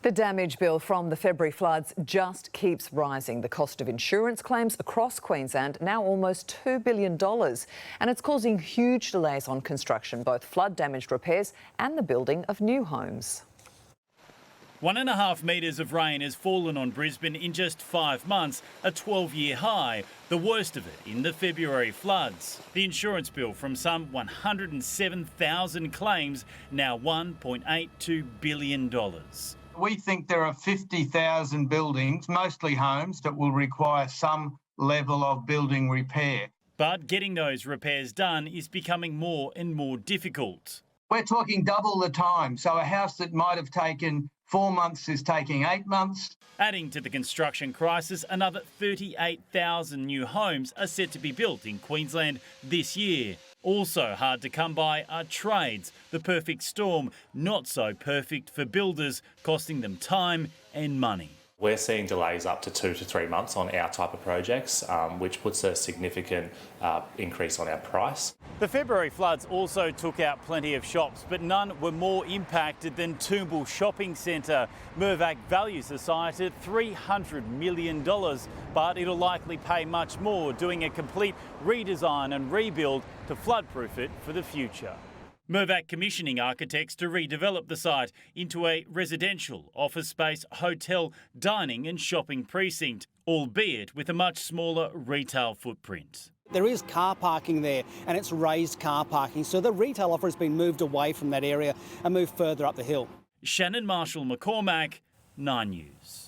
The damage bill from the February floods just keeps rising. The cost of insurance claims across Queensland now almost $2 billion. And it's causing huge delays on construction, both flood-damaged repairs and the building of new homes. 1.5 metres of rain has fallen on Brisbane in just 5 months, a 12-year high, the worst of it in the February floods. The insurance bill from some 107,000 claims, now $1.82 billion. We think there are 50,000 buildings, mostly homes, that will require some level of building repair. But getting those repairs done is becoming more and more difficult. We're talking double the time, so a house that might have taken 4 months is taking 8 months. Adding to the construction crisis, another 38,000 new homes are set to be built in Queensland this year. Also hard to come by are trades, the perfect storm, not so perfect for builders, costing them time and money. We're seeing delays up to 2 to 3 months on our type of projects, which puts a significant increase on our price. The February floods also took out plenty of shops, but none were more impacted than Toombul Shopping Centre. Mirvac values the site at $300 million, but it'll likely pay much more, doing a complete redesign and rebuild to floodproof it for the future. Mirvac commissioning architects to redevelop the site into a residential, office space, hotel, dining and shopping precinct, albeit with a much smaller retail footprint. There is car parking there and it's raised car parking, so the retail offer has been moved away from that area and moved further up the hill. Shannon Marshall-McCormack, 9 News.